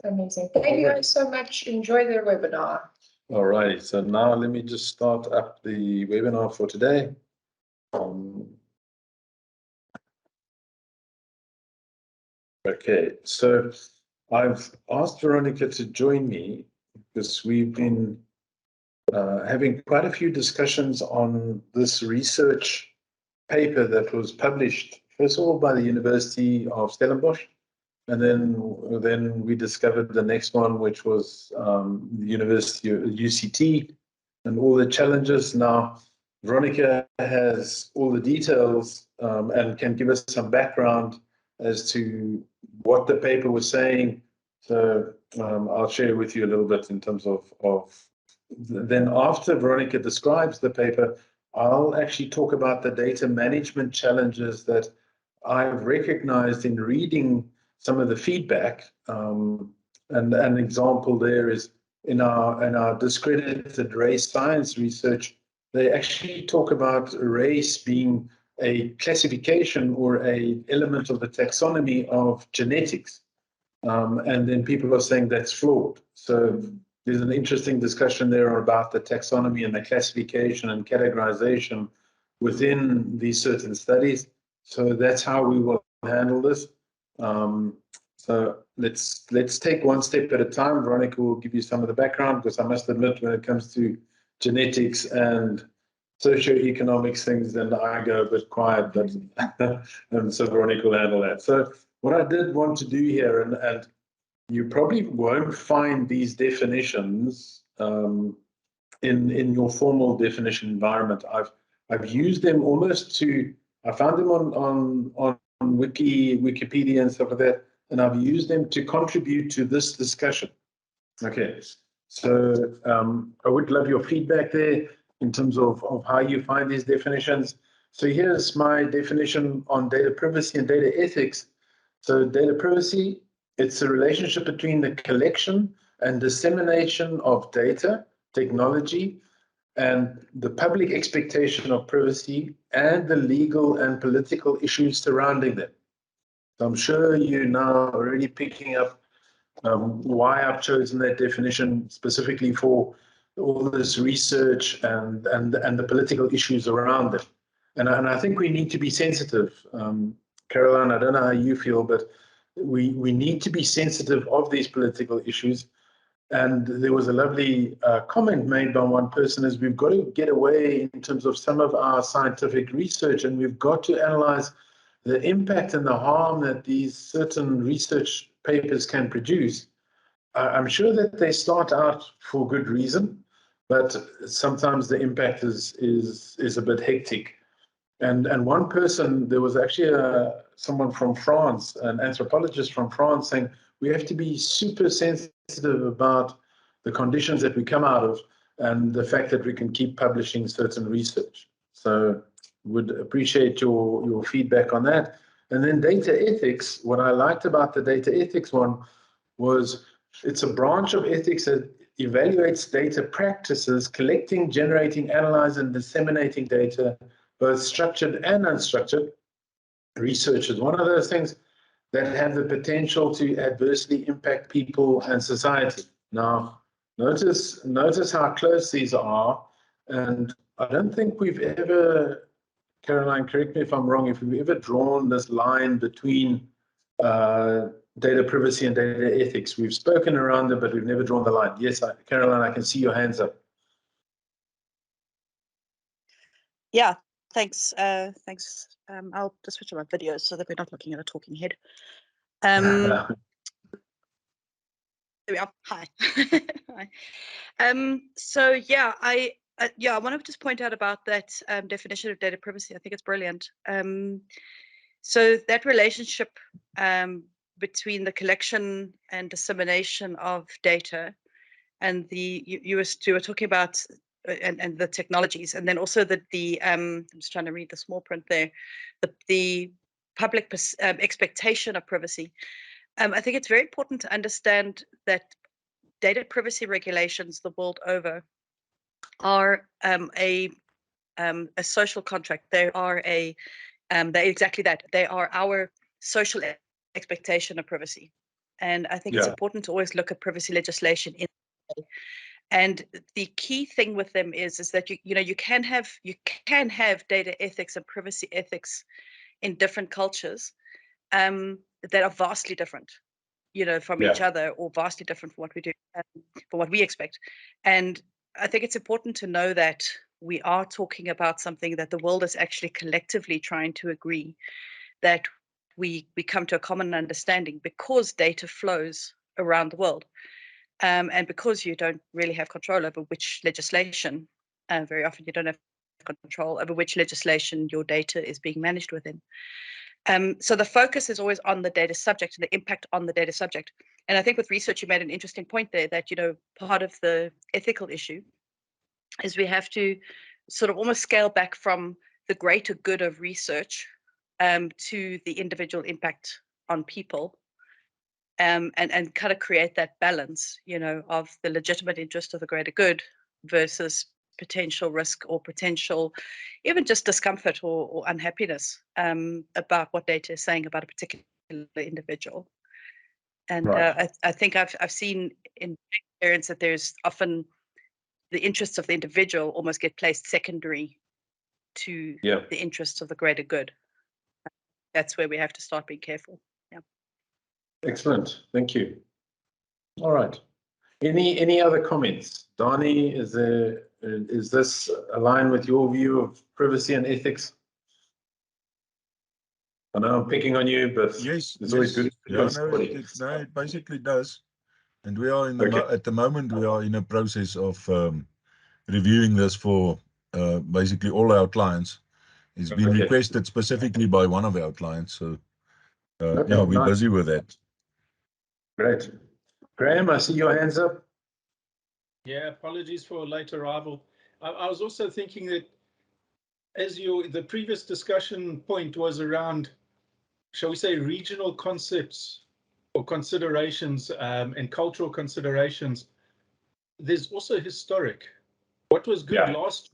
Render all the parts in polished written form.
Amazing. Thank you guys so much. Enjoy the webinar. All right, so now let me just start up the webinar for today. Okay, so I've asked Veronica to join me because we've been having quite a few discussions on this research paper that was published, first of all, by the University of Stellenbosch, and then we discovered the next one, which was the University of UCT, and all the challenges. Now, Veronica has all the details and can give us some background as to what the paper was saying. So I'll share with you a little bit in terms of then after Veronica describes the paper, I'll actually talk about the data management challenges that I've recognized in reading some of the feedback. And an example there is in our discredited race science research, they actually talk about race being a classification or a element of the taxonomy of genetics. And then people are saying that's flawed. So there's an interesting discussion there about the taxonomy and the classification and categorization within these certain studies. So that's how we will handle this. So let's take one step at a time. Veronica will give you some of the background, because I must admit, when it comes to genetics and socioeconomics things, then I go a bit quiet, but and so Veronica will handle that. So what I did want to do here, and you probably won't find these definitions in your formal definition environment. I've used them almost to, I found them on Wikipedia and stuff like that, and I've used them to contribute to this discussion. Okay, so I would love your feedback there in terms of how you find these definitions. So here's my definition on data privacy and data ethics. So data privacy, it's a relationship between the collection and dissemination of data, technology, and the public expectation of privacy and the legal and political issues surrounding them. So I'm sure you're now already picking up why I've chosen that definition specifically for all this research and the political issues around it. And I think we need to be sensitive. Caroline, I don't know how you feel, but we need to be sensitive of these political issues. And there was a lovely comment made by one person, is we've got to get away in terms of some of our scientific research, and we've got to analyze the impact and the harm that these certain research papers can produce. I'm sure that they start out for good reason, but sometimes the impact is a bit hectic. And one person, there was actually someone from France, an anthropologist from France, saying we have to be super sensitive about the conditions that we come out of and the fact that we can keep publishing certain research. So would appreciate your feedback on that. And then data ethics, what I liked about the data ethics one was it's a branch of ethics that evaluates data practices, collecting, generating, analyzing, and disseminating data, both structured and unstructured. Research is one of those things that have the potential to adversely impact people and society. Now, notice how close these are, and I don't think we've ever, Caroline, correct me if I'm wrong, if we've ever drawn this line between data privacy and data ethics. We've spoken around it, but we've never drawn the line. Yes, Caroline, I can see your hands up. Yeah, thanks. Thanks. I'll just switch on my videos so that we're not looking at a talking head. There we are. Hi. Hi. So yeah, I want to just point out about that definition of data privacy. I think it's brilliant. So that relationship between the collection and dissemination of data, and you were talking about and the technologies, and then also the I'm just trying to read the small print there, the public expectation of privacy. I think it's very important to understand that data privacy regulations the world over are a social contract. They are they're exactly that. They are our social expectation of privacy. And I think it's important to always look at privacy legislation in. And the key thing with them is that you can have data ethics and privacy ethics in different cultures that are vastly different, from each other, or vastly different from what we do, from what we expect. And I think it's important to know that we are talking about something that the world is actually collectively trying to agree that we come to a common understanding, because data flows around the world. And because you don't really have control over which legislation, very often you don't have control over which legislation your data is being managed within. So the focus is always on the data subject and the impact on the data subject. And I think with research, you made an interesting point there that, part of the ethical issue is we have to sort of almost scale back from the greater good of research to the individual impact on people. And kind of create that balance, of the legitimate interest of the greater good versus potential risk or potential even just discomfort or unhappiness about what data is saying about a particular individual. And I think I've seen in experience that there's often the interests of the individual almost get placed secondary to the interests of the greater good. That's where we have to start being careful. Excellent, thank you. All right. Any other comments? Dani, is this aligned with your view of privacy and ethics? I know I'm picking on you, but yes, it's always good. No, it basically does. And we are at the moment we are in a process of reviewing this for basically all our clients. It's been requested specifically by one of our clients, so we're busy with that. Great. Graham, I see your hands up. Yeah, apologies for a late arrival. I was also thinking that as the previous discussion point was around, shall we say, regional concepts or considerations and cultural considerations, there's also historic. What was good last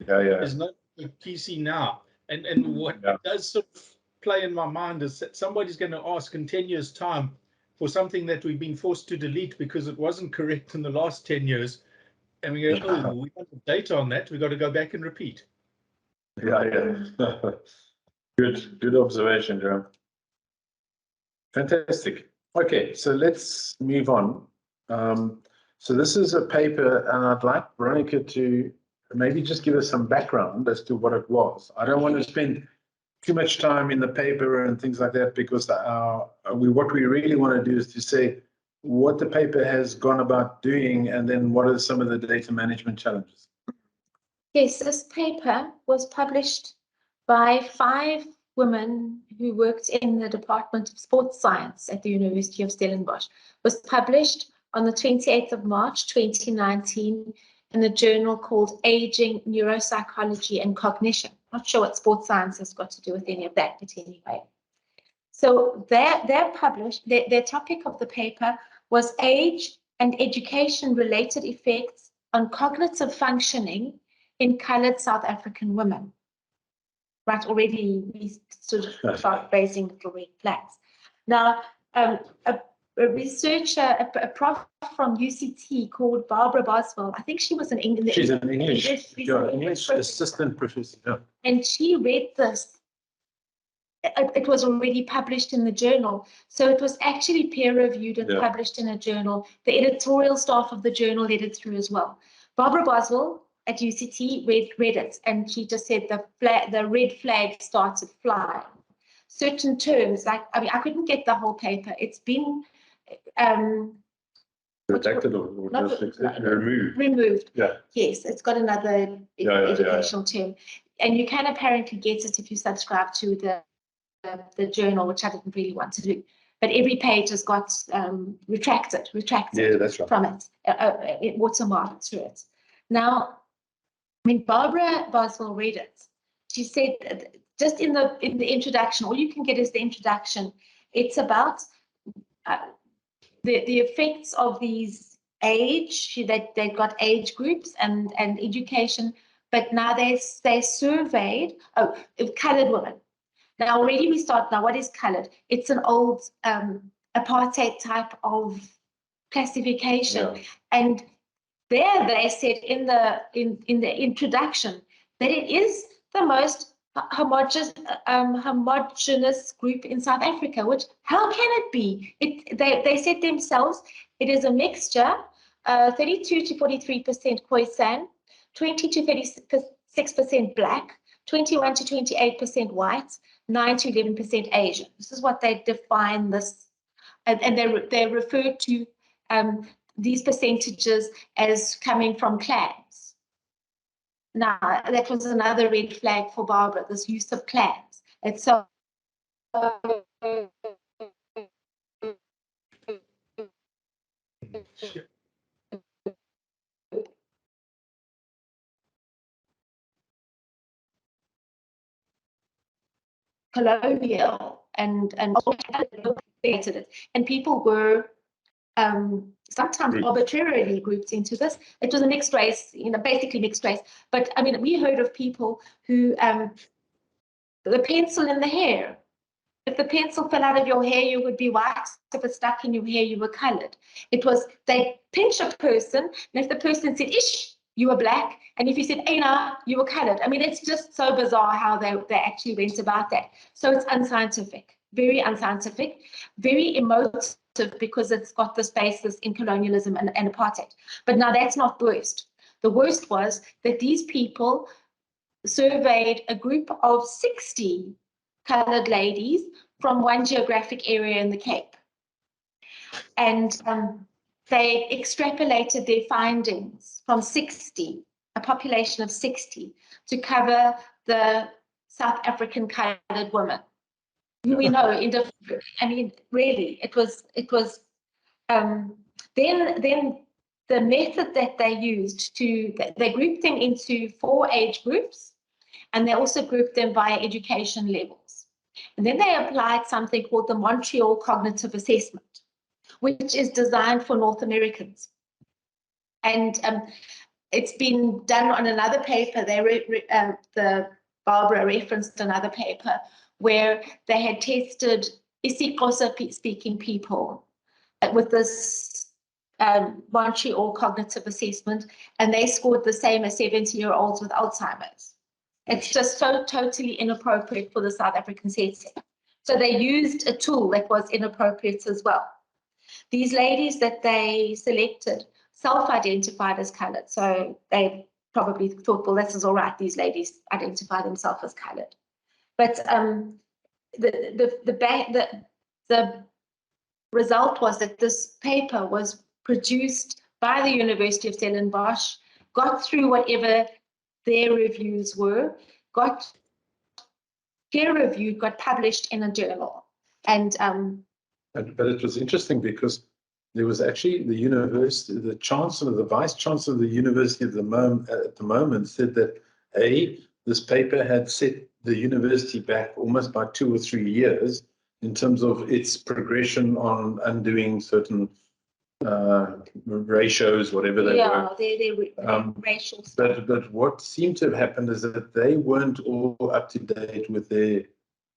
is not PC now. And what does sort of play in my mind is that somebody's going to ask in 10 years' time for something that we've been forced to delete because it wasn't correct in the last 10 years. And we go, oh, we want the data on that. We've got to go back and repeat. Good observation, Jerome. Fantastic. Okay, so let's move on. So this is a paper, and I'd like Veronica to maybe just give us some background as to what it was. I don't want to spend too much time in the paper and things like that, because what we really want to do is to say what the paper has gone about doing, and then what are some of the data management challenges. Yes, this paper was published by 5 women who worked in the Department of Sports Science at the University of Stellenbosch. It was published on the 28th of March 2019 in a journal called Aging, Neuropsychology and Cognition. Not sure what sports science has got to do with any of that, but anyway. So they're published, their topic of the paper was age and education-related effects on cognitive functioning in coloured South African women. Right, already we sort of start raising little red flags. Now, a researcher, a prof from UCT called Barbara Boswell, I think she was She's an English assistant professor. Yeah. And she read this. It was already published in the journal. So it was actually peer-reviewed and published in a journal. The editorial staff of the journal read it through as well. Barbara Boswell at UCT read it, and she just said the red flag started flying. Certain terms, like, I mean, I couldn't get the whole paper. It's been redacted or just removed. Removed. Yeah. Yes, it's got another educational term. And you can apparently get it if you subscribe to the journal, which I didn't really want to do. But every page has got retracted that's right. from it, watermarked through it. Now, when Barbara Boswell read it, she said, just in the introduction, all you can get is the introduction. It's about the effects of these age. They've got age groups and education, but now they surveyed coloured women. Now already we start now. What is coloured? It's an old apartheid type of classification. Yeah. And there they said in the introduction that it is the most homogeneous group in South Africa, which how can it be? They said themselves it is a mixture, 32 to 43% Khoisan, 20 to 36% black, 21 to 28% white, 9 to 11% Asian. This is what they define this, and they refer to these percentages as coming from clans. Now, that was another red flag for Barbara, this use of clans. And so colonial and people were sometimes arbitrarily grouped into this. It was a mixed race, basically mixed race. But I mean, we heard of people who the pencil in the hair. If the pencil fell out of your hair, you would be white. If it stuck in your hair, you were colored. It was, they pinch a person, and if the person said, ish, you were black. And if you said, Aina, you were colored. I mean, it's just so bizarre how they actually went about that. So it's unscientific, very unscientific, very emotive, because it's got this basis in colonialism and apartheid. But now that's not the worst. The worst was that these people surveyed a group of 60 colored ladies from one geographic area in the Cape. And they extrapolated their findings from 60, a population of 60, to cover the South African colored women, who we know in different, I mean, really, it was then the method that they used they grouped them into 4 age groups, and they also grouped them by education levels. And then they applied something called the Montreal Cognitive Assessment, which is designed for North Americans. And it's been done on another paper. The Barbara referenced another paper where they had tested isiXhosa-speaking people with this Montreal Cognitive Assessment, and they scored the same as 70-year-olds with Alzheimer's. It's just so totally inappropriate for the South African setting. So they used a tool that was inappropriate as well. These ladies that they selected self-identified as colored. So they probably thought, well, this is all right. These ladies identify themselves as colored. But the result was that this paper was produced by the University of Stellenbosch, got through whatever their reviews were, got peer-reviewed, got published in a journal. And but it was interesting because there was actually the university, the chancellor, the vice chancellor of the university at the moment said that this paper had set the university back almost by 2 or 3 years in terms of its progression on undoing certain ratios, whatever they were. They're racial stuff. But what seemed to have happened is that they weren't all up to date with their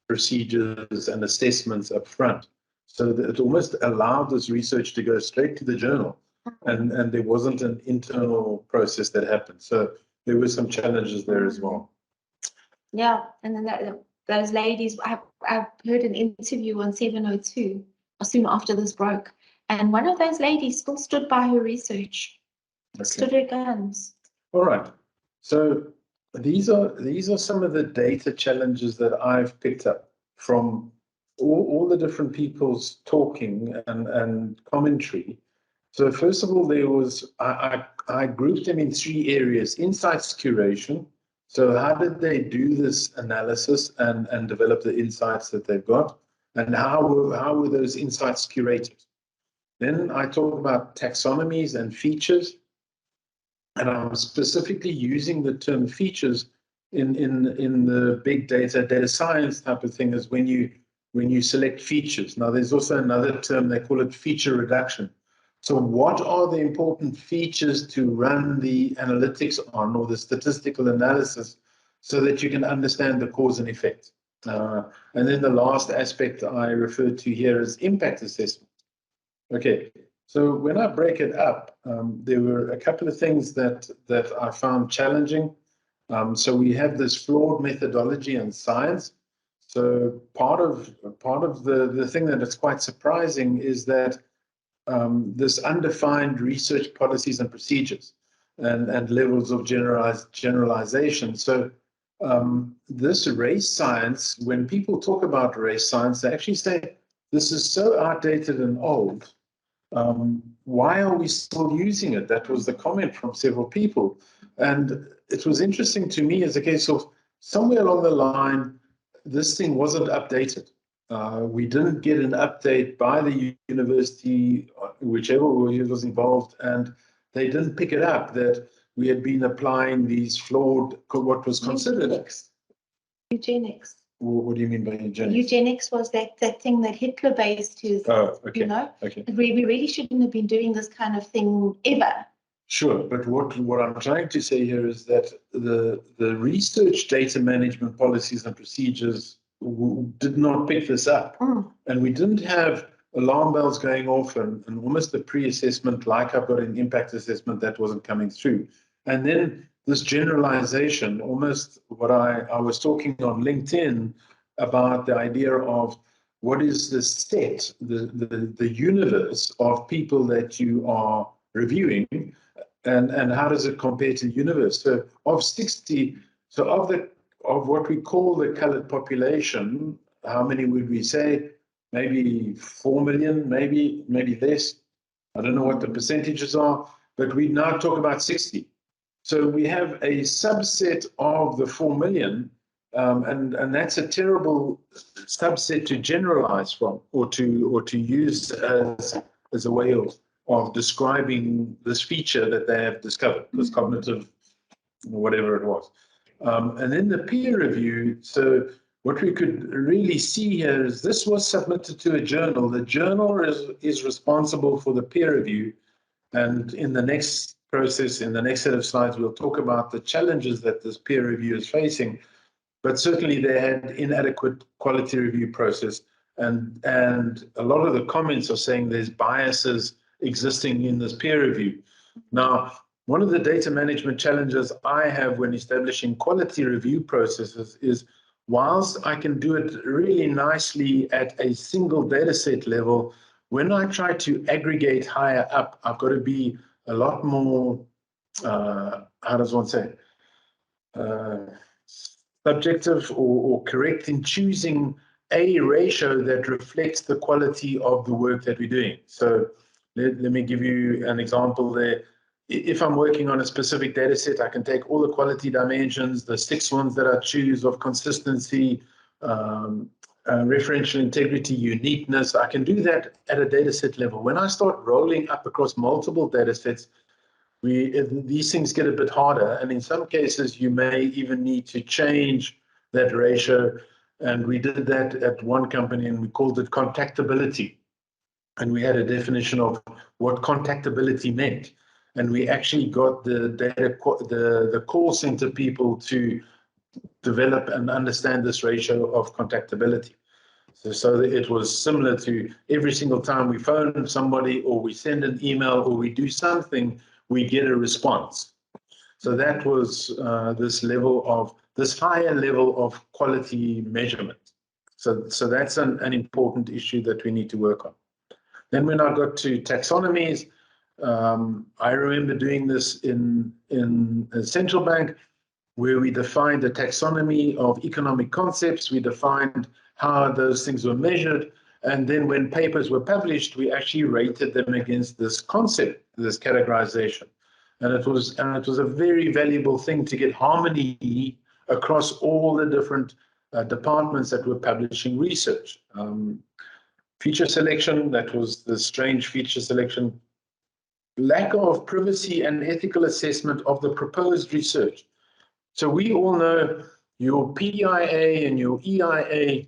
procedures and assessments up front. So that it almost allowed this research to go straight to the journal, and there wasn't an internal process that happened. So there were some challenges there as well. Yeah, and then those ladies, I've heard an interview on 702 soon after this broke, and one of those ladies still stood by her research, stood her guns. All right. So these are some of the data challenges that I've picked up from all the different people's talking and commentary. So first of all, there was I grouped them in 3 areas: insights, curation. So how did they do this analysis and develop the insights that they've got, and how were those insights curated? Then I talk about taxonomies and features, and I'm specifically using the term features in the big data science type of thing, is when you select features. Now, there's also another term, they call it feature reduction. So what are the important features to run the analytics on, or the statistical analysis, so that you can understand the cause and effect? And then the last aspect I referred to here is impact assessment. Okay, so when I break it up, there were a couple of things that I found challenging. So we have this flawed methodology and science. So part of the thing that is quite surprising is that this undefined research policies and procedures and levels of generalization. So this race science, when people talk about race science, they actually say this is so outdated and old. Why are we still using it? That was the comment from several people. And it was interesting to me as a case of somewhere along the line, this thing wasn't updated. We didn't get an update by the university, whichever was involved, and they didn't pick it up that we had been applying these flawed, what was considered. Eugenics. What do you mean by eugenics? Eugenics was that thing that Hitler based his, okay. you know, okay. we really shouldn't have been doing this kind of thing ever. Sure, but what I'm trying to say here is that the research data management policies and procedures did not pick this up. And we didn't have alarm bells going off and almost the pre-assessment, like I've got an impact assessment, that wasn't coming through. And then this generalization, almost what I was talking on LinkedIn about the idea of what is the set, the universe of people that you are reviewing, and how does it compare to the universe? So of 60, so of what we call the colored population, how many would we say? Maybe 4 million, maybe less. I don't know what the percentages are, but we now talk about 60. So we have a subset of the 4 million, and that's a terrible subset to generalize from, or to use as a way of describing this feature that they have discovered, this cognitive, whatever it was. And then the peer review. So what we could really see here is this was submitted to a journal. The journal is responsible for the peer review. And in the next process, in the next set of slides, we'll talk about the challenges that this peer review is facing. But certainly they had inadequate quality review process. And a lot of the comments are saying there's biases existing in this peer review. Now, one of the data management challenges I have when establishing quality review processes is, whilst I can do it really nicely at a single data set level, when I try to aggregate higher up, I've got to be a lot more, how does one say, subjective or correct in choosing a ratio that reflects the quality of the work that we're doing. So let me give you an example there. If I'm working on a specific data set, I can take all the quality dimensions, the 6 ones that I choose of consistency, referential integrity, uniqueness. I can do that at a data set level. When I start rolling up across multiple data sets, these things get a bit harder, and in some cases you may even need to change that ratio. And we did that at one company, and we called it contactability, and we had a definition of what contactability meant, and we actually got the call center people to develop and understand this ratio of contactability. So that it was similar to every single time we phone somebody or we send an email or we do something, we get a response. So that was this higher level of quality measurement. So that's an important issue that we need to work on. Then when I got to taxonomies, I remember doing this in a central bank, where we defined a taxonomy of economic concepts. We defined how those things were measured. And then when papers were published, we actually rated them against this concept, this categorization. And it was a very valuable thing to get harmony across all the different departments that were publishing research. Feature selection, that was the strange feature selection. Lack of privacy and ethical assessment of the proposed research. So we all know your PIA and your EIA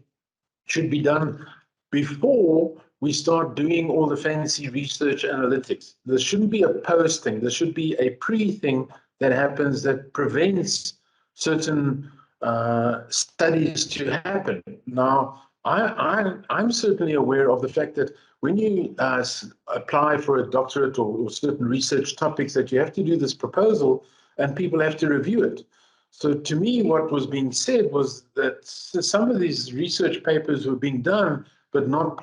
should be done before we start doing all the fancy research analytics. There shouldn't be a post thing. There should be a pre-thing that happens that prevents certain studies to happen. Now, I'm certainly aware of the fact that when you apply for a doctorate or certain research topics, that you have to do this proposal and people have to review it. So to me, what was being said was that some of these research papers were being done, but not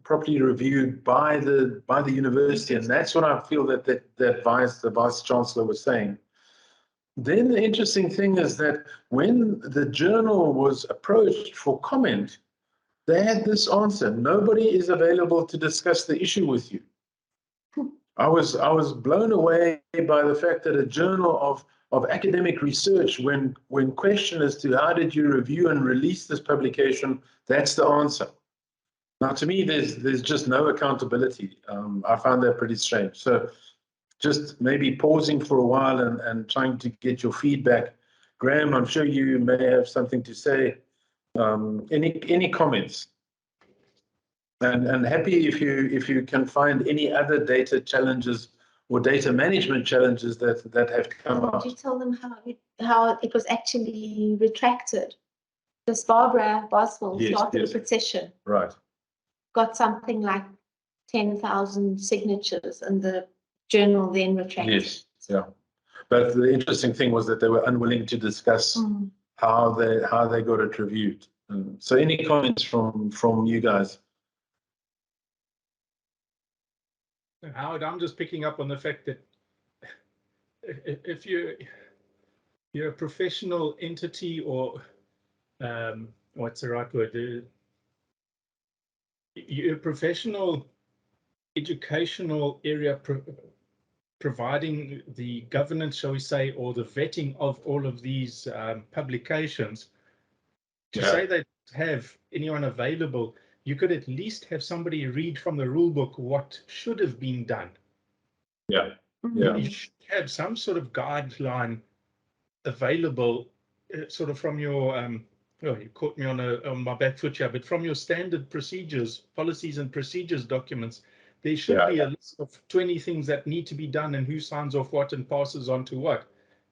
properly reviewed by the university, and that's what I feel that the vice chancellor was saying. Then the interesting thing is that when the journal was approached for comment, they had this answer: nobody is available to discuss the issue with you. I was blown away by the fact that a journal of academic research, when questioned as to how did you review and release this publication, that's the answer. Now, to me, there's just no accountability. I found that pretty strange. So just maybe pausing for a while and trying to get your feedback. Graham, I'm sure you may have something to say. Any comments? And happy if you can find any other data challenges or data management challenges that have come up. Did you tell them how it was actually retracted? Because Barbara Boswell started a petition. Right. Got something like 10,000 signatures, and the journal then retracted. Yes. Yeah. But the interesting thing was that they were unwilling to discuss how they got it reviewed. So any comments from you guys? Howard, I'm just picking up on the fact that if you're a professional entity, or what's the right word? You're a professional educational area providing the governance, shall we say, or the vetting of all of these publications. To say they have anyone available, you could at least have somebody read from the rule book what should have been done. Yeah. You should have some sort of guideline available, sort of from your, you caught me on my back foot here, but from your standard procedures, policies and procedures documents, there should be a list of 20 things that need to be done and who signs off what and passes on to what.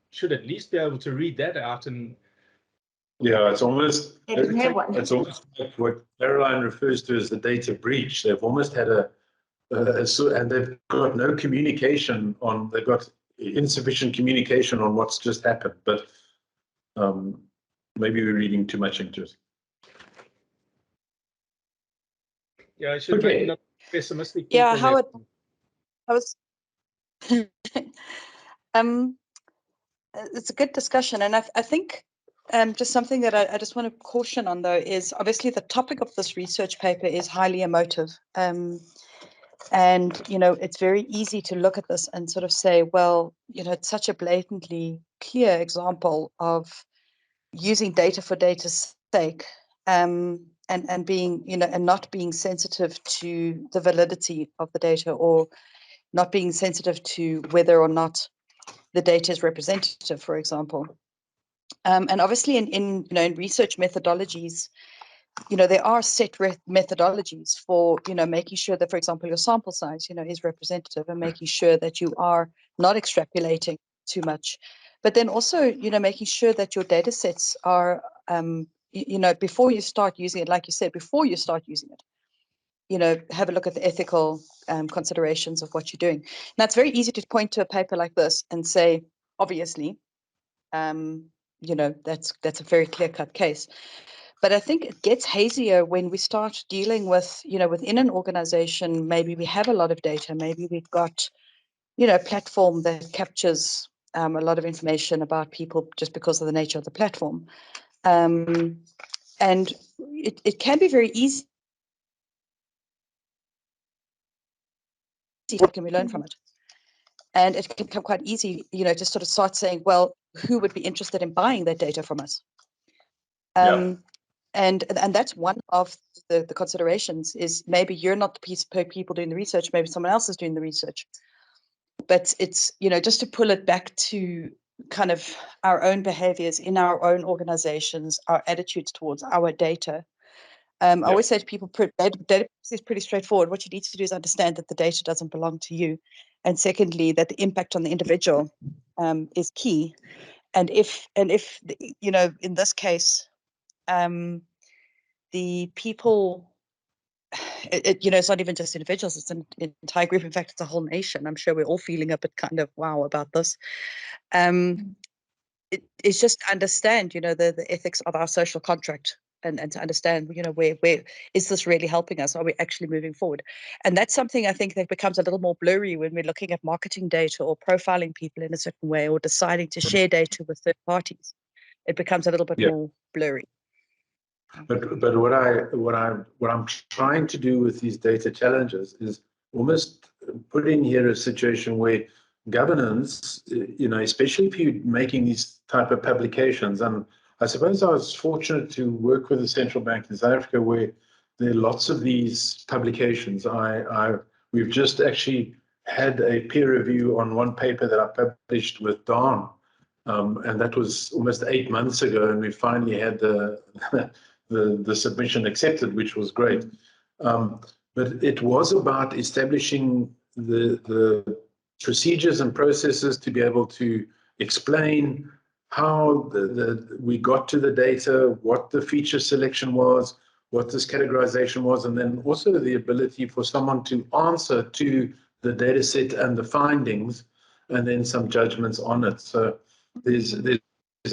Should at least be able to read that out. And yeah, it's almost It's almost like what Caroline refers to as the data breach. They've almost had and they've got no communication on. They've got insufficient communication on what's just happened. But maybe we're reading too much into it. Yeah, I should make it pessimistic. Yeah, Howard, I was. It's a good discussion, and I think just something that I just want to caution on, though, is obviously the topic of this research paper is highly emotive. And, it's very easy to look at this and sort of say, well, it's such a blatantly clear example of using data for data's sake, and being, and not being sensitive to the validity of the data, or not being sensitive to whether or not the data is representative, for example. And obviously in research methodologies, there are set methodologies for, making sure that, for example, your sample size, is representative, and making sure that you are not extrapolating too much. But then also, making sure that your data sets are, before you start using it, like you said, before you start using it, have a look at the ethical considerations of what you're doing. Now, it's very easy to point to a paper like this and say, obviously, that's a very clear-cut case. But I think it gets hazier when we start dealing with, within an organization, maybe we have a lot of data, maybe we've got, a platform that captures a lot of information about people just because of the nature of the platform. And it can be very easy. What can we learn from it? And it can become quite easy, to sort of start saying, well, who would be interested in buying that data from us? And that's one of the considerations, is maybe you're not the people doing the research, maybe someone else is doing the research. But it's, just to pull it back to kind of our own behaviors in our own organizations, our attitudes towards our data. I always say to people, data is pretty straightforward. What you need to do is understand that the data doesn't belong to you. And secondly, that the impact on the individual is key. And if in this case, the people, it's not even just individuals, it's an entire group. In fact, it's a whole nation. I'm sure we're all feeling a bit kind of wow about this. It's just understand, the ethics of our social contract, and to understand, where is this really helping us? Are we actually moving forward? And that's something I think that becomes a little more blurry when we're looking at marketing data or profiling people in a certain way, or deciding to share data with third parties. It becomes a little bit more blurry. But what I'm trying to do with these data challenges is almost put in here a situation where governance, especially if you're making these type of publications, and I suppose I was fortunate to work with the central bank in South Africa where there are lots of these publications. We've just actually had a peer review on one paper that I published with Don, and that was almost 8 months ago, and we finally had the submission accepted, which was great. But it was about establishing the procedures and processes to be able to explain how we got to the data, what the feature selection was, what this categorization was, and then also the ability for someone to answer to the data set and the findings, and then some judgments on it. So there's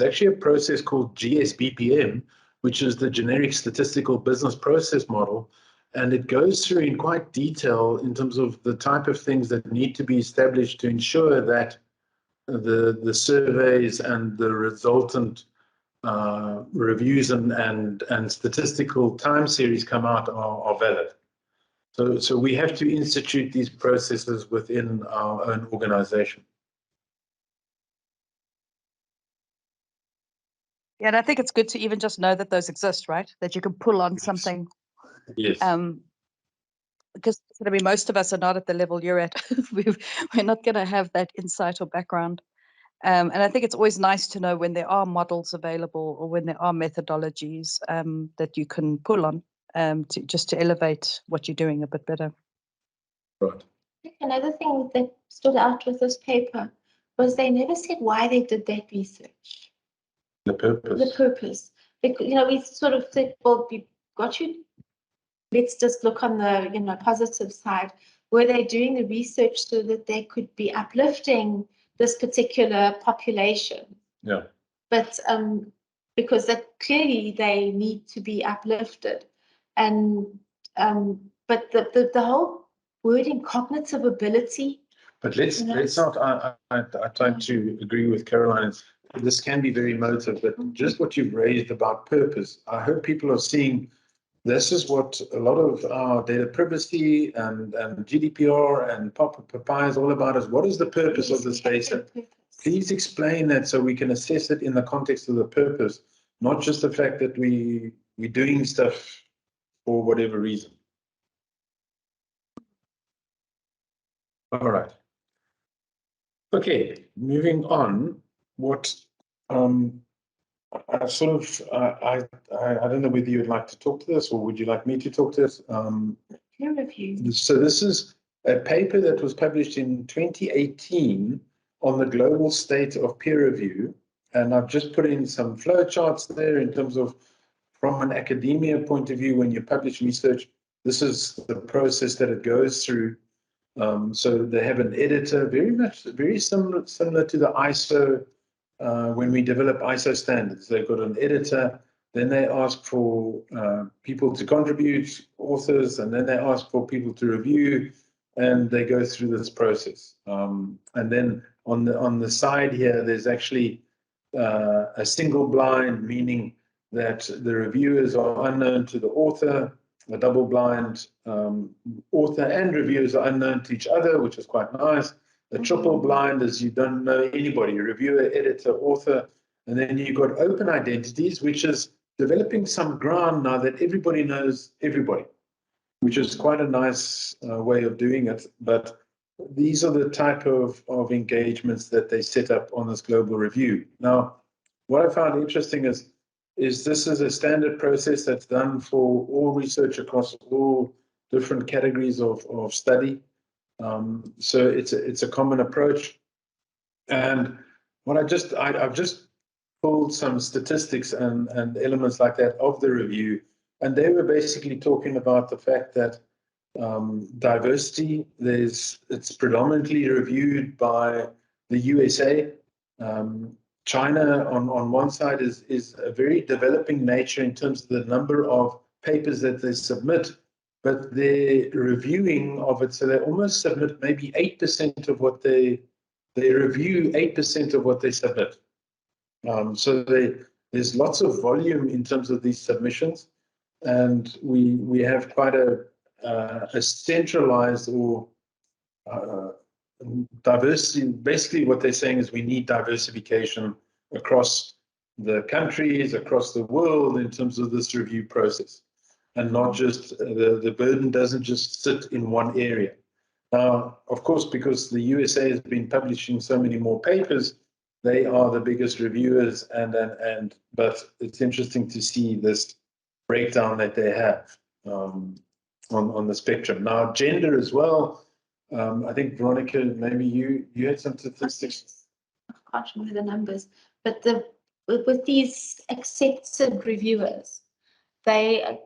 actually a process called GSBPM, which is the generic statistical business process model. And it goes through in quite detail in terms of the type of things that need to be established to ensure that the surveys and the resultant reviews and statistical time series come out are valid. So we have to institute these processes within our own organization. Yeah, and I think it's good to even just know that those exist, right? That you can pull on something. Yes. Because most of us are not at the level you're at. We're not going to have that insight or background. And I think it's always nice to know when there are models available or when there are methodologies that you can pull on to elevate what you're doing a bit better. Right. Another thing that stood out with this paper was they never said why they did that research. The purpose. The purpose. We sort of said, well, we got you. Let's just look on the positive side. Were they doing the research so that they could be uplifting this particular population? Yeah. But because that clearly they need to be uplifted, and but the whole wording, cognitive ability. But let's not. I tend to agree with Caroline. This can be very emotive, but just what you've raised about purpose, I hope people are seeing. This is what a lot of our data privacy and GDPR and PAPA is all about, is what is the purpose of this data? Please explain that so we can assess it in the context of the purpose, not just the fact that we're doing stuff for whatever reason. All right. Okay, moving on. What I don't know whether you'd like to talk to this, or would you like me to talk to this? Peer review. So this is a paper that was published in 2018 on the global state of peer review, and I've just put in some flow charts there in terms of, from an academia point of view, when you publish research, this is the process that it goes through. So they have an editor, very similar to the ISO. When we develop ISO standards, they've got an editor. Then they ask for people to contribute, authors, and then they ask for people to review, and they go through this process. And then on the side here, there's actually a single blind, meaning that the reviewers are unknown to the author. A double blind, author and reviewers are unknown to each other, which is quite nice. A triple blind is you don't know anybody, reviewer, editor, author. And then you've got open identities, which is developing some ground now that everybody knows everybody, which is quite a nice way of doing it. But these are the type of engagements that they set up on this global review. Now, what I found interesting is this is a standard process that's done for all research across all different categories of study. So it's a common approach. And what I've just pulled some statistics and elements like that of the review And they were basically talking about the fact that diversity, it's predominantly reviewed by the USA. China on one side is a very developing nature in terms of the number of papers that they submit, but their reviewing of it, so they almost submit maybe 8% of what they review 8% of what they submit. So there's lots of volume in terms of these submissions, and we have quite a centralized or diversity. Basically, what they're saying is we need diversification across the countries, across the world in terms of this review process, and not just the burden doesn't just sit in one area. Now, of course, because the USA has been publishing so many more papers, they are the biggest reviewers, but it's interesting to see this breakdown that they have on the spectrum. Now, gender as well. I think Veronica, maybe you had some statistics. I can't remember the numbers, but with these accepted reviewers, they're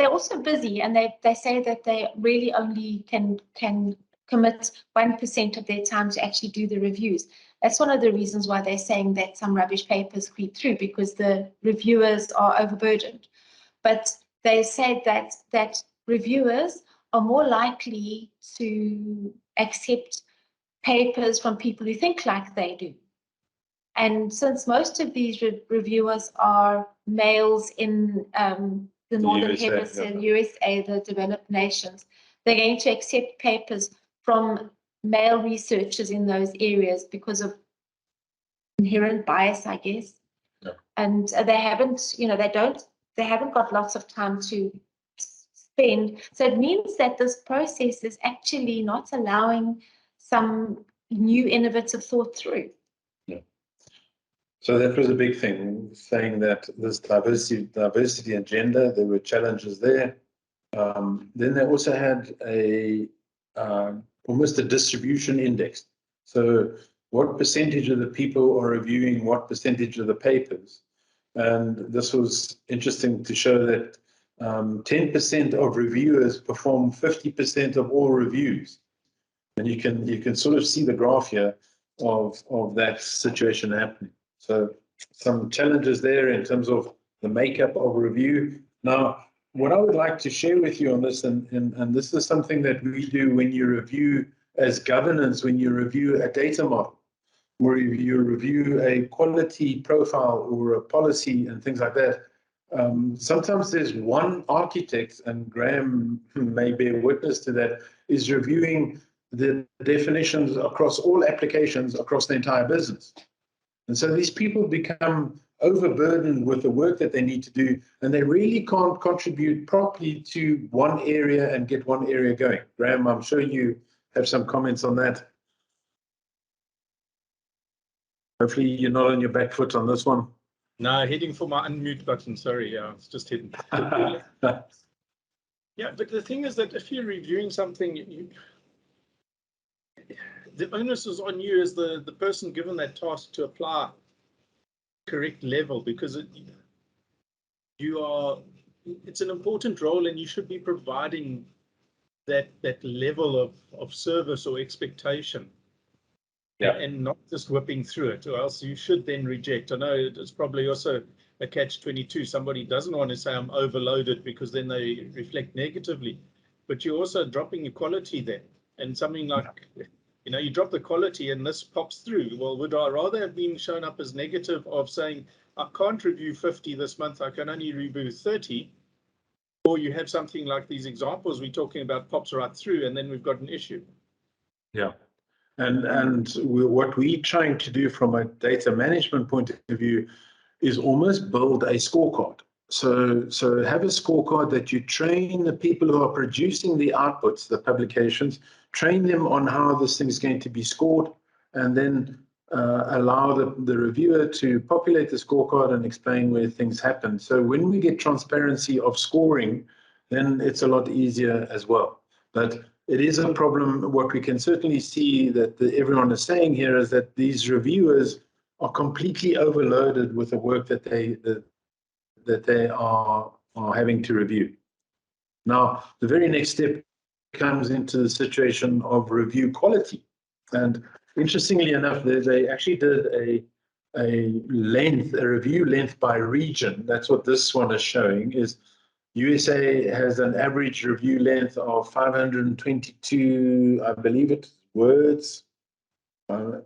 also busy, and they say that they really only can commit 1% of their time to actually do the reviews. That's one of the reasons why they're saying that some rubbish papers creep through, because the reviewers are overburdened. But they said that reviewers are more likely to accept papers from people who think like they do. And since most of these reviewers are males in the Northern USA, Hemisphere, USA, the developed nations, they're going to accept papers from male researchers in those areas because of inherent bias, I guess. Yeah. And they haven't, they haven't got lots of time to spend. So it means that this process is actually not allowing some new innovative thought through. Yeah. So that was a big thing, saying that this diversity and gender, there were challenges there. Then they also had almost a distribution index. So what percentage of the people are reviewing what percentage of the papers? And this was interesting to show that 10% of reviewers perform 50% of all reviews. And you can sort of see the graph here of that situation happening. So some challenges there in terms of the makeup of review. Now, what I would like to share with you on this, and this is something that we do when you review as governance, when you review a data model, where you review a quality profile or a policy and things like that. Sometimes there's one architect, and Graham may bear witness to that, is reviewing the definitions across all applications across the entire business. And so these people become overburdened with the work that they need to do, and they really can't contribute properly to one area and get one area going. Graham, I'm sure you have some comments on that. Hopefully you're not on your back foot on this one. No, heading for my unmute button. Sorry, yeah, it's just hidden. Yeah, but the thing is that if you're reviewing something, the onus is on you as the person given that task to apply correct level, because it's an important role, and you should be providing that level of service or expectation. Yeah. And not just whipping through it, or else you should then reject. I know it's probably also a catch-22. Somebody doesn't want to say I'm overloaded, because then they reflect negatively. But you're also dropping your quality then. And something like, you drop the quality and this pops through. Well, would I rather have been shown up as negative of saying, I can't review 50 this month, I can only review 30, or you have something like these examples we're talking about pops right through, and then we've got an issue. Yeah. And what we're trying to do from a data management point of view is almost build a scorecard. So have a scorecard that you train the people who are producing the outputs, the publications, train them on how this thing is going to be scored, and then allow the reviewer to populate the scorecard and explain where things happen. So when we get transparency of scoring, then it's a lot easier as well. But it is a problem. What we can certainly see that everyone is saying here is that these reviewers are completely overloaded with the work that they are are having to review. Now, the very next step comes into the situation of review quality. And interestingly enough, they actually did a review length by region. That's what this one is showing, is USA has an average review length of 522, I believe it, words. I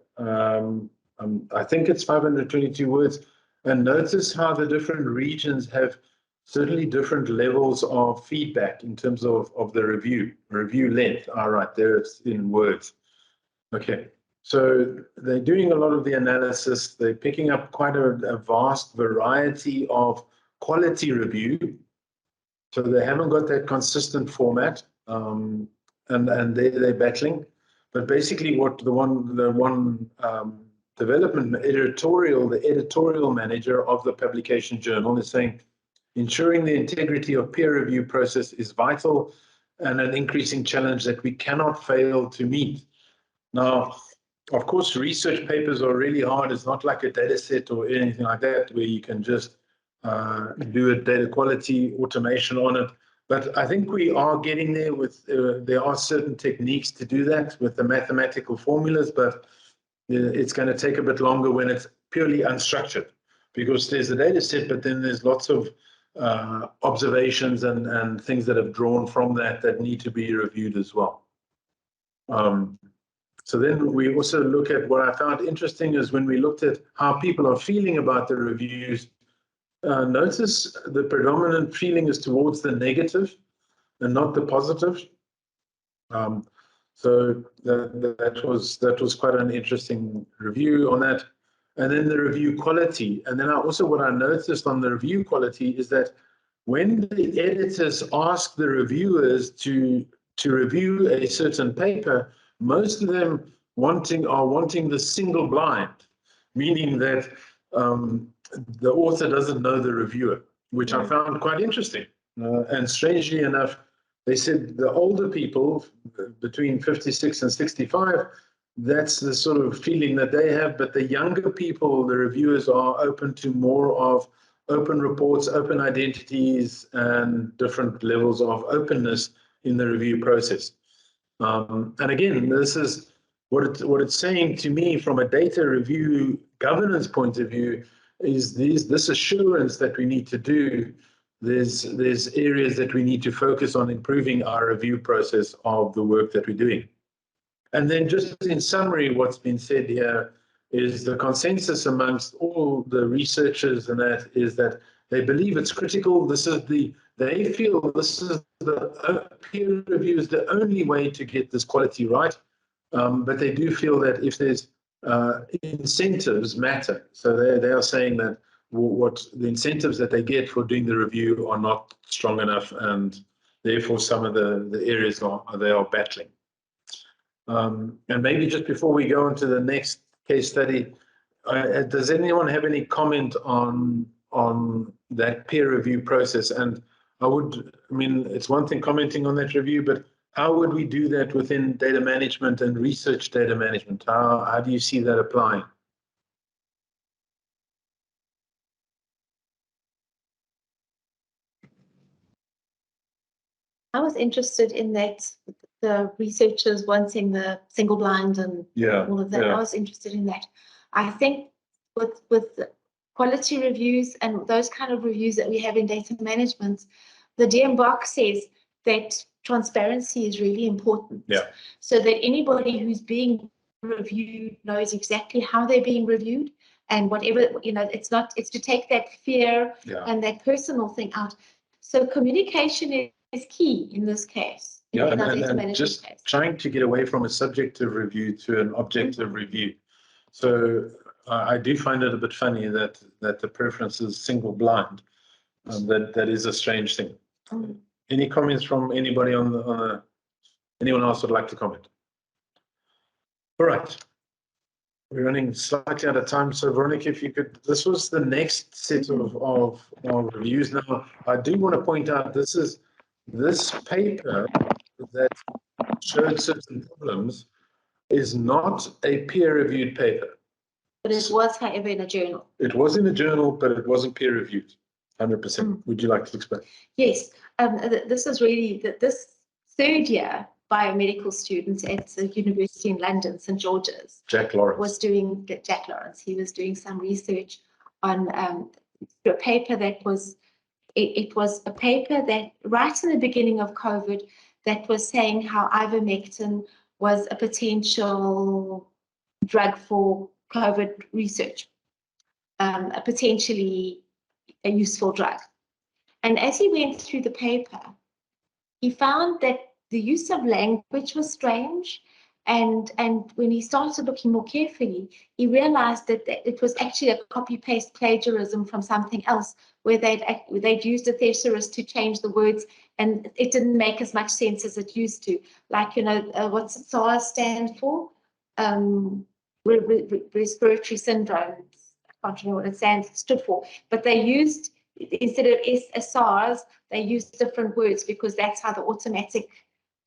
think it's 522 words. And notice how the different regions have certainly different levels of feedback in terms of the review length. All right, there it's in words. Okay, so they're doing a lot of the analysis. They're picking up quite a vast variety of quality review. So they haven't got that consistent format, and they're battling. But basically, what the one development the editorial manager of the publication journal is saying, ensuring the integrity of peer review process is vital and an increasing challenge that we cannot fail to meet. Now, of course, research papers are really hard. It's not like a data set or anything like that where you can just do a data quality automation on it. But I think we are getting there with, there are certain techniques to do that with the mathematical formulas, but it's going to take a bit longer when it's purely unstructured, because there's a data set, but then there's lots of observations and things that have drawn from that need to be reviewed as well. So then we also look at what I found interesting is when we looked at how people are feeling about the reviews, notice the predominant feeling is towards the negative and not the positive. So that was quite an interesting review on that. And then the review quality. And then what I noticed on the review quality is that when the editors ask the reviewers to review a certain paper, most of them are wanting the single blind, meaning that the author doesn't know the reviewer, which I found quite interesting. And strangely enough, they said the older people between 56 and 65, that's the sort of feeling that they have. But the younger people, the reviewers are open to more of open reports, open identities, and different levels of openness in the review process. And again, this is what it's saying to me from a data review governance point of view is this assurance that we need to do. There's areas that we need to focus on improving our review process of the work that we're doing. And then just in summary, what's been said here is the consensus amongst all the researchers and that is that they believe it's critical. They feel this is the peer review is the only way to get this quality right. But they do feel that if there's incentives matter. So they are saying that what the incentives that they get for doing the review are not strong enough, and therefore some of the areas they are battling. And maybe just before we go on to the next case study, does anyone have any comment on that peer review process? And I mean, it's one thing commenting on that review, but how would we do that within data management and research data management? How do you see that applying? I was interested in that, the researchers wanting the single blind and all of that. I was interested in that. I think with the quality reviews and those kind of reviews that we have in data management, the DM box says that transparency is really important. So that anybody who's being reviewed knows exactly how they're being reviewed, and whatever, it's to take that fear and that personal thing out. So communication is key in this case. And just trying to get away from a subjective review to an objective review. So I do find it a bit funny that the preference is single blind. That is a strange thing. Any comments from anybody anyone else would like to comment? All right. We're running slightly out of time. So Veronica, if you could, this was the next set of reviews. Now, I do want to point out this paper that showed certain problems is not a peer-reviewed paper. But it was, however, in a journal. It was in a journal, but it wasn't peer-reviewed. 100%. Would you like to explain? Yes, this is really this third year biomedical student at the University in London, St George's, Jack Lawrence. was doing, Jack Lawrence, he was doing some research on a paper that was, it was a paper that right in the beginning of COVID that was saying how ivermectin was a potential drug for COVID research, a potentially a useful drug. And as he went through the paper, he found that the use of language was strange. And when he started looking more carefully, he realized that it was actually a copy-paste plagiarism from something else, where they'd used a thesaurus to change the words, and it didn't make as much sense as it used to. Like, you know, what's SARS stand for? Respiratory syndrome. I can't remember what it stood for, but they used, instead of SARS, they used different words because that's how the automatic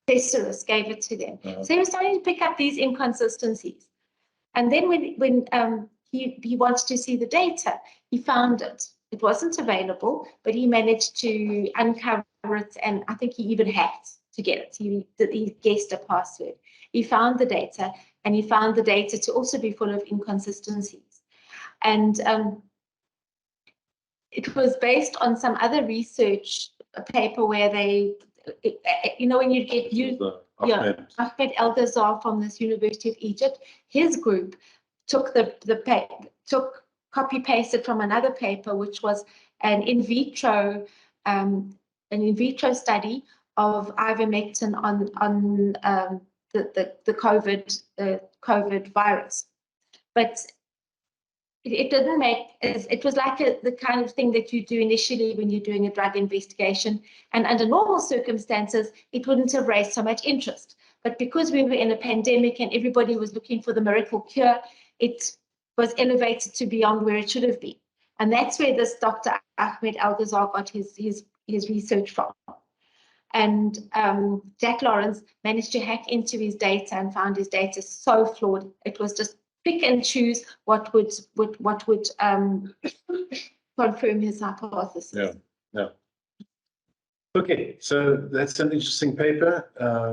thesaurus gave it to them. So he was starting to pick up these inconsistencies. And then when he wanted to see the data, he found it. It wasn't available, but he managed to uncover it, and I think he even hacked to get it. He guessed a password. He found the data, and he found the data to also be full of inconsistencies. And it was based on some other research, a paper where they, you know, when you get Ahmed Eldazar from this University of Egypt, his group took copy pasted from another paper, which was an in vitro study of ivermectin on the COVID virus, but it didn't make, it was like the kind of thing that you do initially when you're doing a drug investigation, and under normal circumstances it wouldn't have raised so much interest, but because we were in a pandemic and everybody was looking for the miracle cure, it was elevated to beyond where it should have been. And that's where this Dr. Ahmed Eldazar got his research from. And Jack Lawrence managed to hack into his data and found his data so flawed. It was just pick and choose what would confirm his hypothesis. Yeah. Okay, so that's an interesting paper.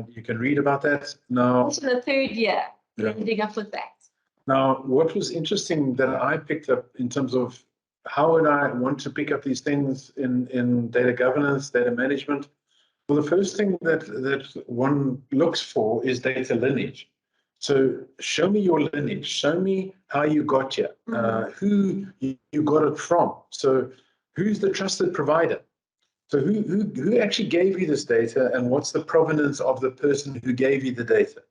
You can read about that now. Also the third year, ending up with that. Now, what was interesting that I picked up in terms of how would I want to pick up these things in data governance, data management? Well, the first thing that one looks for is data lineage. So show me your lineage, show me how you got here, who you got it from. So who's the trusted provider? So who actually gave you this data, and what's the provenance of the person who gave you the data?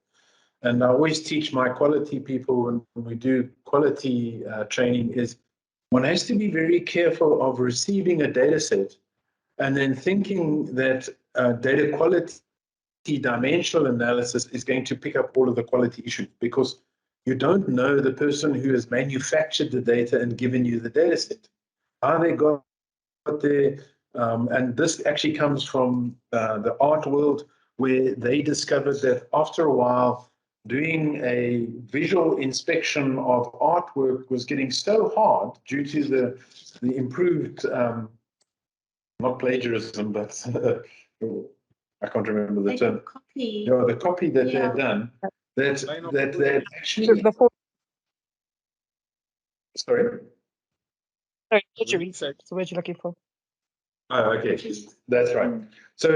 And I always teach my quality people when we do quality training is one has to be very careful of receiving a data set and then thinking that data quality dimensional analysis is going to pick up all of the quality issues, because you don't know the person who has manufactured the data and given you the data set, how they got there. And this actually comes from the art world, where they discovered that after a while, doing a visual inspection of artwork was getting so hard due to the improved, not plagiarism, but I can't remember the term. Copy. You know, the copy that they've done, that actually. Sorry. Sorry, plagiarism. That's the word you're looking for. Oh, okay, that's right. So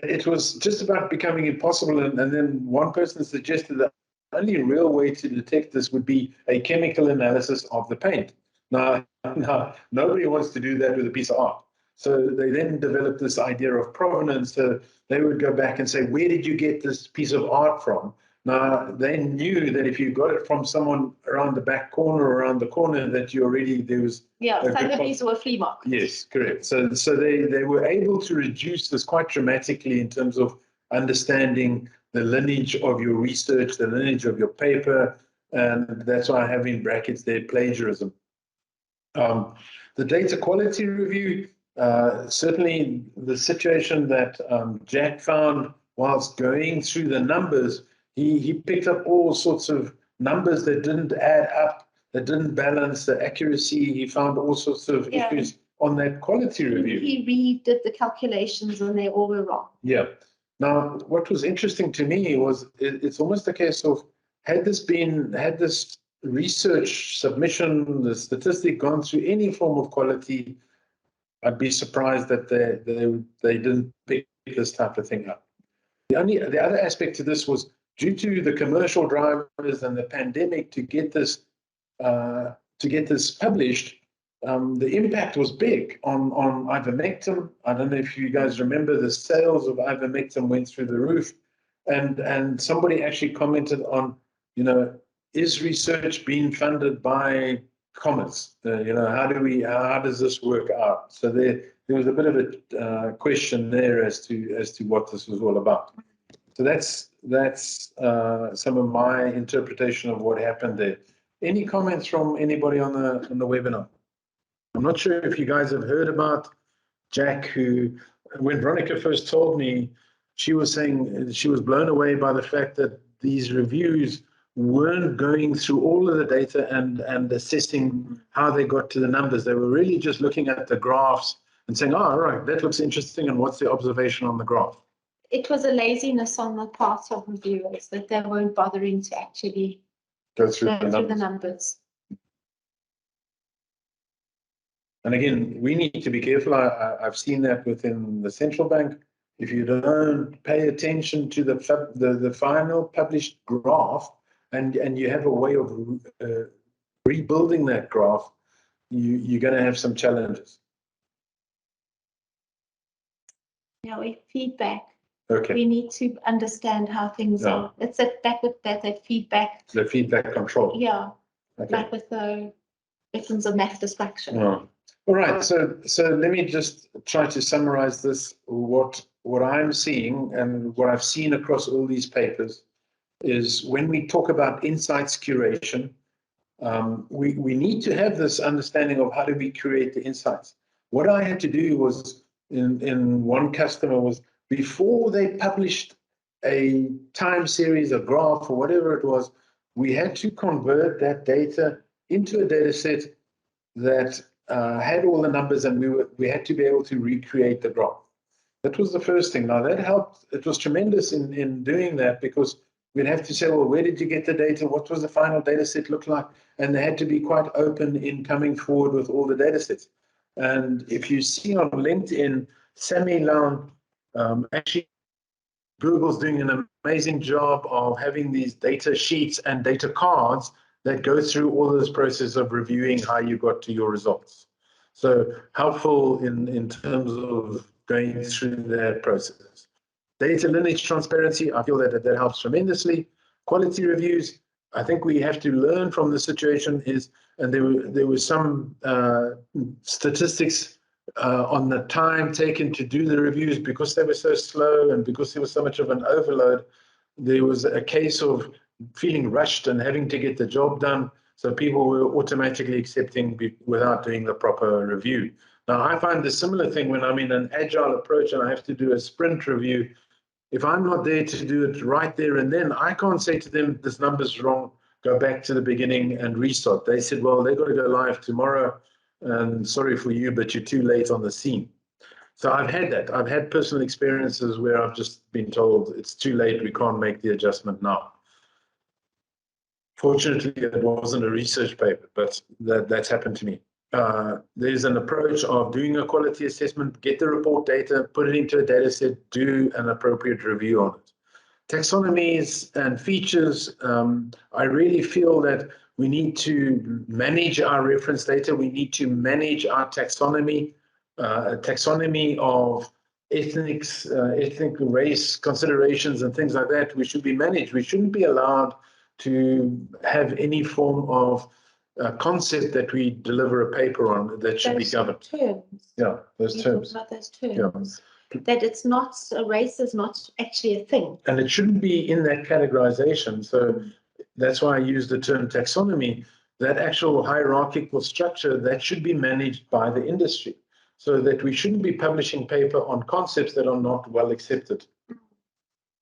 it was just about becoming impossible, and then one person suggested that the only real way to detect this would be a chemical analysis of the paint. Now nobody wants to do that with a piece of art. So they then developed this idea of provenance. So they would go back and say, where did you get this piece of art from? Now, they knew that if you got it from someone around the back corner, around the corner, that you already, there was... Yeah, Sotheby's or a flea market. Yes, correct. So they were able to reduce this quite dramatically in terms of understanding the lineage of your research, the lineage of your paper, and that's why I have in brackets there plagiarism. The data quality review, certainly the situation that Jack found whilst going through the numbers, he picked up all sorts of numbers that didn't add up, that didn't balance the accuracy. He found all sorts of issues on that quality review. He redid the calculations and they all were wrong. Yeah. Now, what was interesting to me was it's almost a case of had this research submission, the statistic gone through any form of quality, I'd be surprised that they didn't pick this type of thing up. The other aspect to this was due to the commercial drivers and the pandemic to get this published. The impact was big on Ivermectin. I don't know if you guys remember, the sales of Ivermectin went through the roof, and somebody actually commented on, is research being funded by commerce? How does this work out? So there was a bit of a question there as to what this was all about. So that's some of my interpretation of what happened there. Any comments from anybody on the webinar? I'm not sure if you guys have heard about Jack, who, when Veronica first told me, she was saying she was blown away by the fact that these reviews weren't going through all of the data and assessing how they got to the numbers. They were really just looking at the graphs and saying, oh, right, that looks interesting, and what's the observation on the graph? It was a laziness on the part of reviewers that they weren't bothering to actually go through the numbers. And again, we need to be careful. I've seen that within the central bank. If you don't pay attention to the final published graph, and you have a way of rebuilding that graph, you're going to have some challenges. Feedback. Okay. We need to understand how things are. It's back with that feedback. The feedback control. Yeah. Okay. Like with the victims of mass destruction. Oh. All right. So let me just try to summarize this. What I'm seeing and what I've seen across all these papers is when we talk about insights curation, we need to have this understanding of how do we create the insights. What I had to do was in one customer was before they published a time series, a graph, or whatever it was, we had to convert that data into a data set that had all the numbers, and we had to be able to recreate the graph. That was the first thing. Now that helped. It was tremendous in doing that, because we'd have to say, well, where did you get the data? What was the final data set look like? And they had to be quite open in coming forward with all the data sets. And if you see on LinkedIn, Sammy Lown, actually, Google's doing an amazing job of having these data sheets and data cards that go through all this process of reviewing how you got to your results. So helpful in terms of going through that process. Data lineage transparency, I feel that helps tremendously. Quality reviews, I think we have to learn from the situation and there was some statistics on the time taken to do the reviews, because they were so slow and because there was so much of an overload. There was a case of feeling rushed and having to get the job done, so people were automatically accepting without doing the proper review. Now, I find a similar thing when I'm in an agile approach and I have to do a sprint review. If I'm not there to do it right there and then, I can't say to them, this number's wrong, go back to the beginning and restart. They said, well, they've got to go live tomorrow, and sorry for you, but you're too late on the scene. So I've had that. I've had personal experiences where I've just been told it's too late, we can't make the adjustment now. Fortunately, it wasn't a research paper, but that's happened to me. There's an approach of doing a quality assessment, get the report data, put it into a data set, do an appropriate review on it. Taxonomies and features, I really feel that we need to manage our reference data. We need to manage our taxonomy, taxonomy of ethnic race considerations and things like that. We should be managed. We shouldn't be allowed to have any form of concept that we deliver a paper on that should be governed. Terms. Yeah, those terms. About those terms. Yeah. That it's not, a race is not actually a thing. And it shouldn't be in that categorization. So that's why I use the term taxonomy. That actual hierarchical structure, that should be managed by the industry, so that we shouldn't be publishing paper on concepts that are not well accepted.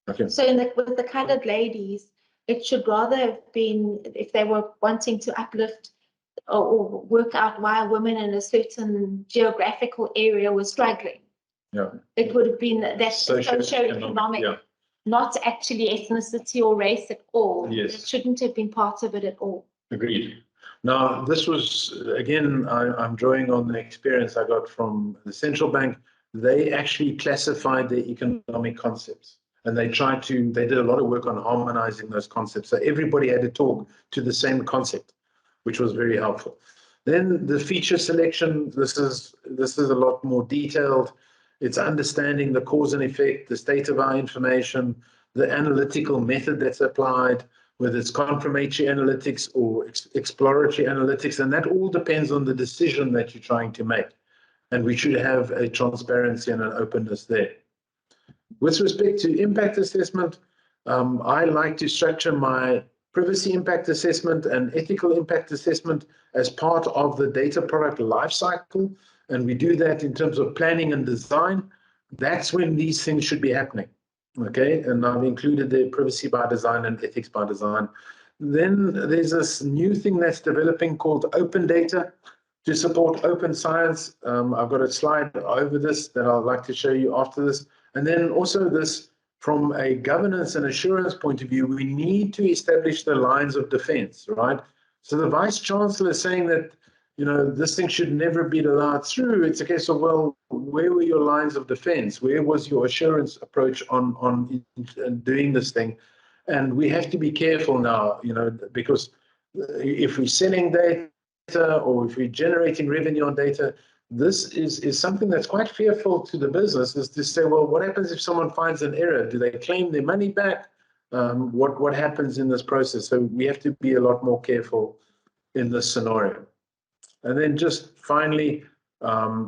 Okay. So with the colored ladies, it should rather have been, if they were wanting to uplift or work out why women in a certain geographical area were struggling. Yeah. It would have been that Socioeconomic, socioeconomic, yeah. not actually ethnicity or race at all. Yes. It shouldn't have been part of it at all. Agreed. Now, this was, again, I'm drawing on the experience I got from the central bank. They actually classified the economic concepts, and they did a lot of work on harmonizing those concepts. So everybody had to talk to the same concept, which was very helpful. Then the feature selection, this is a lot more detailed. It's understanding the cause and effect, the state of our information, the analytical method that's applied, whether it's confirmatory analytics or exploratory analytics, and that all depends on the decision that you're trying to make. And we should have a transparency and an openness there. With respect to impact assessment, I like to structure my privacy impact assessment and ethical impact assessment as part of the data product lifecycle. And we do that in terms of planning and design. That's when these things should be happening. Okay, and I've included the privacy by design and ethics by design. Then there's this new thing that's developing called open data to support open science. I've got a slide over this that I'd like to show you after this. And then also this, from a governance and assurance point of view, we need to establish the lines of defense, right? So the Vice Chancellor is saying that, you know, this thing should never be allowed through. It's a case of, well, where were your lines of defense? Where was your assurance approach on doing this thing? And we have to be careful now, you know, because if we're selling data or if we're generating revenue on data, this is something that's quite fearful to the business, is to say, well, what happens if someone finds an error? Do they claim their money back? What happens in this process? So we have to be a lot more careful in this scenario. And then just finally,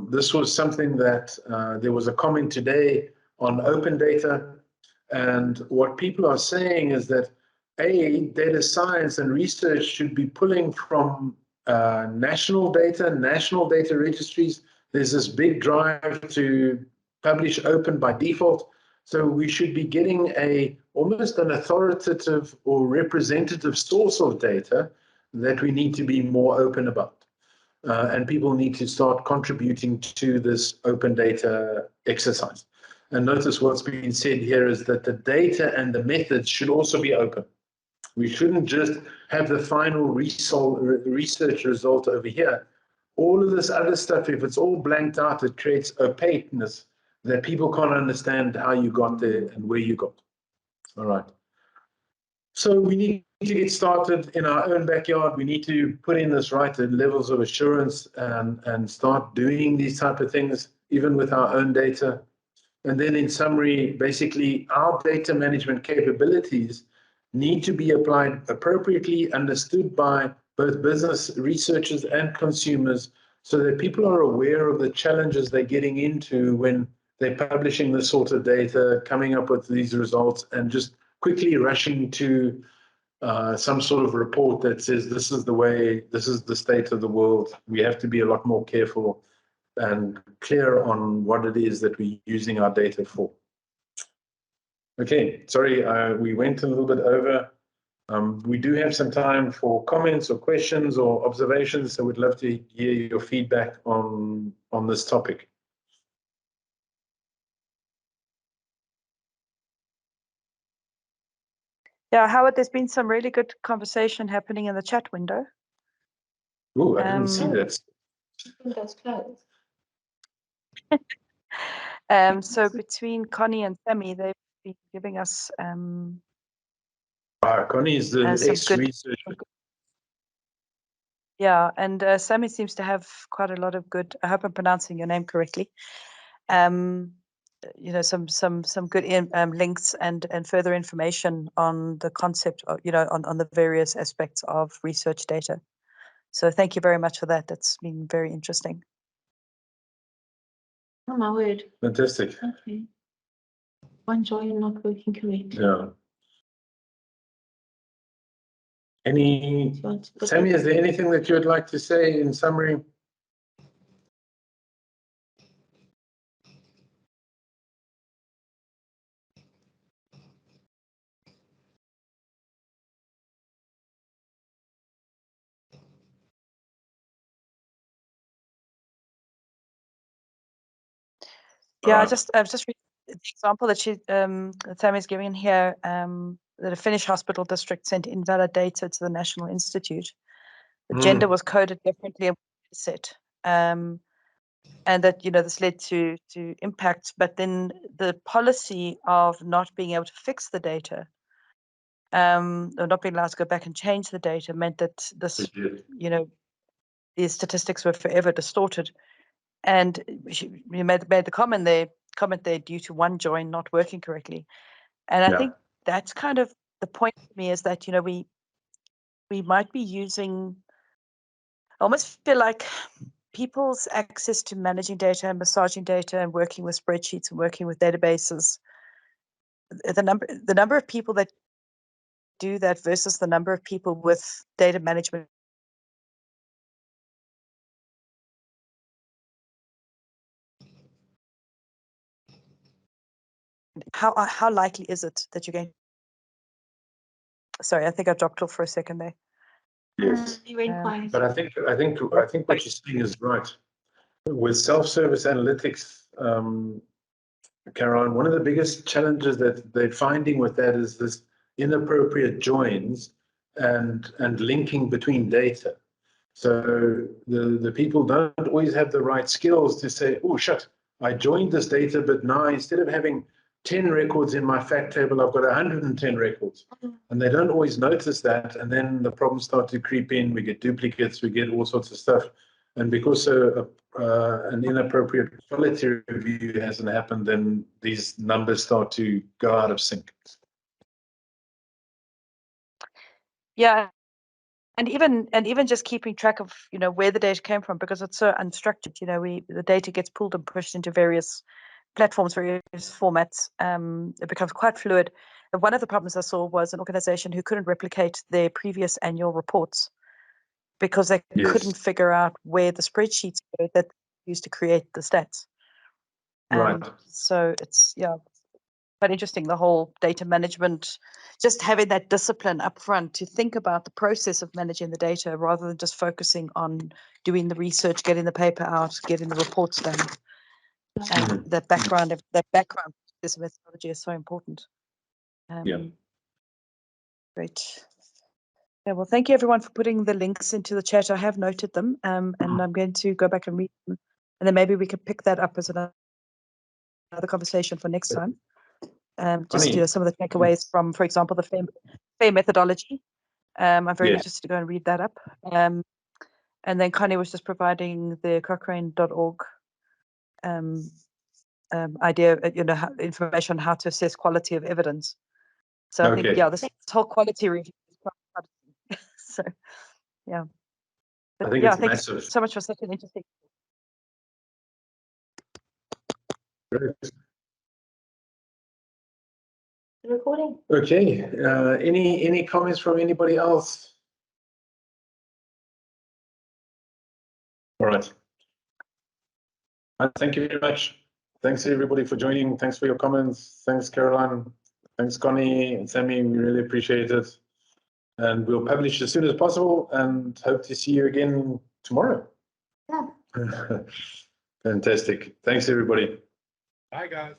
this was something that there was a comment today on open data. And what people are saying is that, data science and research should be pulling from national data registries. There's this big drive to publish open by default. So we should be getting almost an authoritative or representative source of data that we need to be more open about. And people need to start contributing to this open data exercise. And notice what's been said here is that the data and the methods should also be open. We shouldn't just have the final research result over here. All of this other stuff, if it's all blanked out, it creates opaqueness that people can't understand how you got there and where you got. All right. So we need to get started in our own backyard. We need to put in this right levels of assurance and start doing these type of things, even with our own data. And then in summary, basically our data management capabilities need to be applied appropriately, understood by both business researchers and consumers, so that people are aware of the challenges they're getting into when they're publishing this sort of data, coming up with these results, and just quickly rushing to some sort of report that says this is the way, this is the state of the world. We have to be a lot more careful and clear on what it is that we're using our data for. Okay, sorry, we went a little bit over. We do have some time for comments or questions or observations, so we'd love to hear your feedback on this topic. Yeah, Howard, there's been some really good conversation happening in the chat window. Oh, I didn't see that. Windows closed. So between Connie and Sammy, they've been giving us Connie is the ex-researcher. Yeah, and Sammy seems to have quite a lot of good, I hope I'm pronouncing your name correctly. You know, some good links and further information on the concept of, you know, on the various aspects of research data. So thank you very much for that. That's been very interesting. Oh my word. Fantastic. Okay. One joy in not working correctly. Yeah. Sammy, is there anything that you would like to say in summary? Yeah, Alright. I've just read the example that that Sammy's giving here, that a Finnish hospital district sent invalid data to the National Institute. The gender was coded differently in the set. And that, this led to impacts, but then the policy of not being able to fix the data, or not being allowed to go back and change the data, meant that this, these statistics were forever distorted. And you made the comment there due to one join not working correctly. And I think that's kind of the point for me, is that, we might be using, I almost feel like people's access to managing data and massaging data and working with spreadsheets and working with databases, the number of people that do that versus the number of people with data management. How likely is it that you're going? Sorry, I think I dropped off for a second there. Yes. You went quiet. But I think what you're saying is right. With self-service analytics, Caroline, one of the biggest challenges that they're finding with that is this inappropriate joins and linking between data. So the people don't always have the right skills to say, oh, shit, I joined this data, but now instead of having 10 records in my fact table, I've got 110 records. And they don't always notice that. And then the problems start to creep in. We get duplicates, we get all sorts of stuff. And because an inappropriate quality review hasn't happened, then these numbers start to go out of sync. Yeah. And even just keeping track of, where the data came from, because it's so unstructured, the data gets pulled and pushed into various platforms, various formats. It becomes quite fluid. And one of the problems I saw was an organization who couldn't replicate their previous annual reports because they couldn't figure out where the spreadsheets were that they used to create the stats. Right. So it's, quite interesting, the whole data management, just having that discipline up front to think about the process of managing the data rather than just focusing on doing the research, getting the paper out, getting the reports done. And that background this methodology is so important. Great. Yeah, well, thank you everyone for putting the links into the chat. I have noted them, and I'm going to go back and read them, and then maybe we could pick that up as another conversation for next time. Just some of the takeaways from, for example, the FAIR methodology. I'm very interested to go and read that up. And then Connie was just providing the Cochrane.org idea, information on how to assess quality of evidence. So I think, this whole quality review is quite so, yeah. But I think it's thanks massive. so much for such an interesting. Great. Recording. Okay. Any comments from anybody else? All right. Thank you very much. Thanks everybody for joining. Thanks for your comments. Thanks, Caroline. Thanks, Connie and Sammy. We really appreciate it. And we'll publish as soon as possible and hope to see you again tomorrow. Yeah. Fantastic. Thanks, everybody. Bye, guys.